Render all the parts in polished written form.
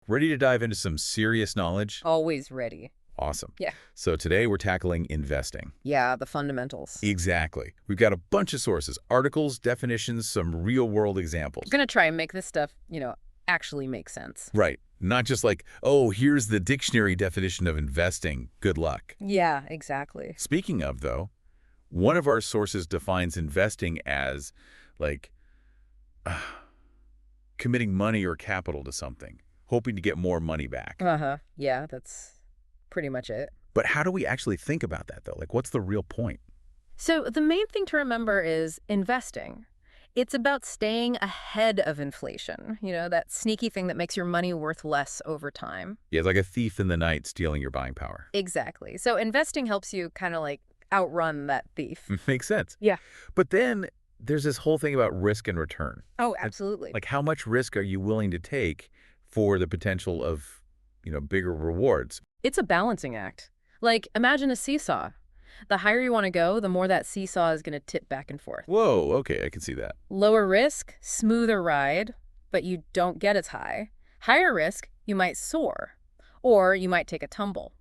Ready to dive into some serious knowledge? Always ready. Awesome. Yeah. So today we're tackling investing. Yeah, the fundamentals. Exactly. We've got a bunch of sources, articles, definitions, some real-world examples. I'm gonna try and make this stuff, actually make sense. Right. Not just like, oh, here's the dictionary definition of investing. Good luck. Yeah, exactly. Speaking of, though, one of our sources defines investing as, like, committing money or capital to something, hoping to get more money back. Uh-huh. Yeah, that's pretty much it. But how do we actually think about that, though? Like, what's the real point? So the main thing to remember is investing. It's about staying ahead of inflation, that sneaky thing that makes your money worth less over time. Yeah, it's like a thief in the night stealing your buying power. Exactly. So investing helps you kind of like outrun that thief. Makes sense. Yeah. But then there's this whole thing about risk and return. Oh, absolutely. Like, how much risk are you willing to take for the potential of, bigger rewards? It's a balancing act. Like, imagine a seesaw. The higher you want to go, the more that seesaw is going to tip back and forth. Whoa, okay, I can see that. Lower risk, smoother ride, but you don't get as high. Higher risk, you might soar, or you might take a tumble.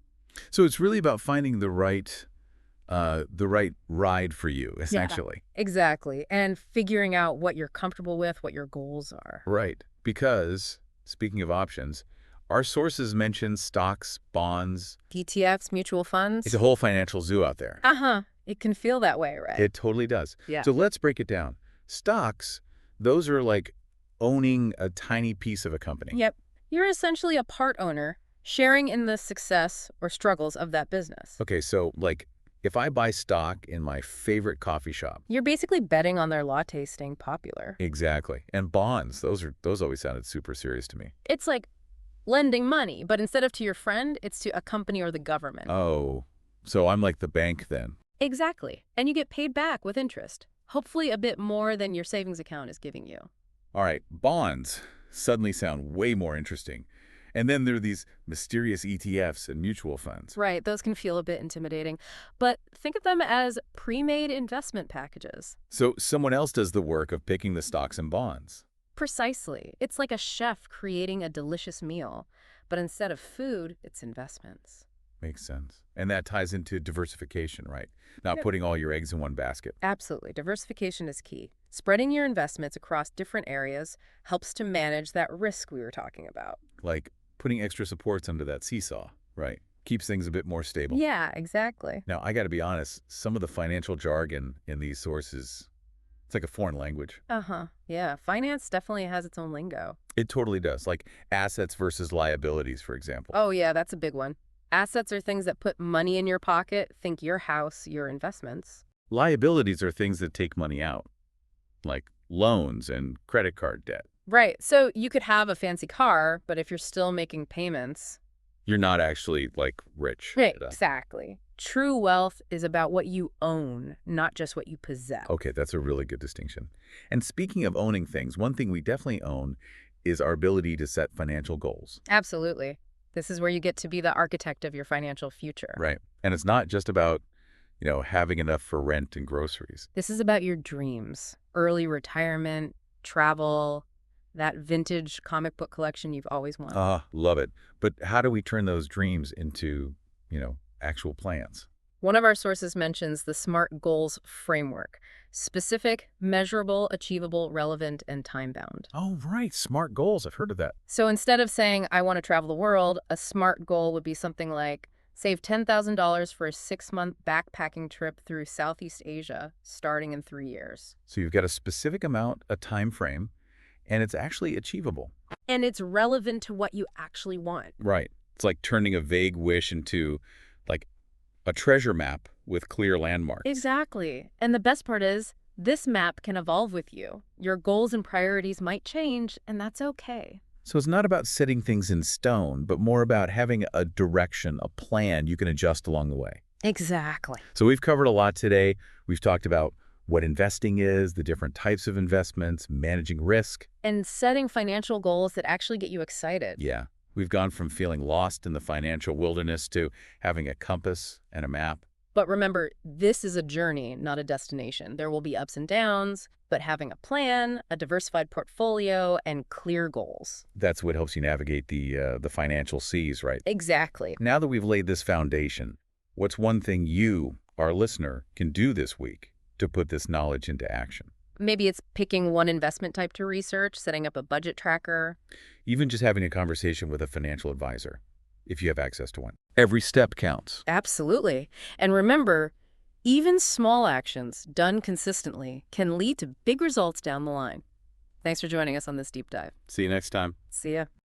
So it's really about finding the right ride for you, essentially. Yeah, exactly. And figuring out what you're comfortable with, what your goals are. Right, because, speaking of options, our sources mention stocks, bonds. ETFs, mutual funds. It's a whole financial zoo out there. Uh-huh. It can feel that way, right? It totally does. Yeah. So let's break it down. Stocks, those are like owning a tiny piece of a company. Yep. You're essentially a part owner, sharing in the success or struggles of that business. Okay, so like if I buy stock in my favorite coffee shop. You're basically betting on their latte staying popular. Exactly. And bonds, those always sounded super serious to me. It's like lending money, but instead of to your friend, it's to a company or the government. Oh, so I'm like the bank then. Exactly. And you get paid back with interest, hopefully a bit more than your savings account is giving you. All right, bonds suddenly sound way more interesting. And then there are these mysterious ETFs and mutual funds. Right, those can feel a bit intimidating, but think of them as pre-made investment packages. So someone else does the work of picking the stocks and bonds. Precisely. It's like a chef creating a delicious meal, but instead of food, it's investments. Makes sense. And that ties into diversification, right? Not putting all your eggs in one basket. Absolutely. Diversification is key. Spreading your investments across different areas helps to manage that risk we were talking about. Like putting extra supports under that seesaw, right? Keeps things a bit more stable. Yeah, exactly. Now, I got to be honest, some of the financial jargon in these sources, it's like a foreign language. Uh-huh. Yeah, finance definitely has its own lingo. It totally does. Like assets versus liabilities, for example. Oh, yeah, that's a big one. Assets are things that put money in your pocket. Think your house, your investments. Liabilities are things that take money out, like loans and credit card debt. Right. So you could have a fancy car, but if you're still making payments. You're not actually, like, rich. Right, exactly. True wealth is about what you own, not just what you possess. Okay, that's a really good distinction. And speaking of owning things, one thing we definitely own is our ability to set financial goals. Absolutely. This is where you get to be the architect of your financial future. Right. And it's not just about, having enough for rent and groceries. This is about your dreams, early retirement, travel, that vintage comic book collection you've always wanted. Love it. But how do we turn those dreams into, actual plans? One of our sources mentions the SMART goals framework: specific, measurable, achievable, relevant, and time-bound. Oh, right. SMART goals. I've heard of that. So instead of saying, I want to travel the world, a SMART goal would be something like, save $10,000 for a 6-month backpacking trip through Southeast Asia, starting in 3 years. So you've got a specific amount, a time frame, and it's actually achievable. And it's relevant to what you actually want. Right. It's like turning a vague wish into, like, a treasure map with clear landmarks. Exactly. And the best part is, this map can evolve with you. Your goals and priorities might change, and that's okay. So it's not about setting things in stone, but more about having a direction, a plan you can adjust along the way. Exactly. So we've covered a lot today. We've talked about what investing is, the different types of investments, managing risk. And setting financial goals that actually get you excited. Yeah. We've gone from feeling lost in the financial wilderness to having a compass and a map. But remember, this is a journey, not a destination. There will be ups and downs, but having a plan, a diversified portfolio, and clear goals. That's what helps you navigate the financial seas, right? Exactly. Now that we've laid this foundation, what's one thing you, our listener, can do this week to put this knowledge into action? Maybe it's picking one investment type to research, setting up a budget tracker. Even just having a conversation with a financial advisor, if you have access to one. Every step counts. Absolutely. And remember, even small actions done consistently can lead to big results down the line. Thanks for joining us on this deep dive. See you next time. See ya.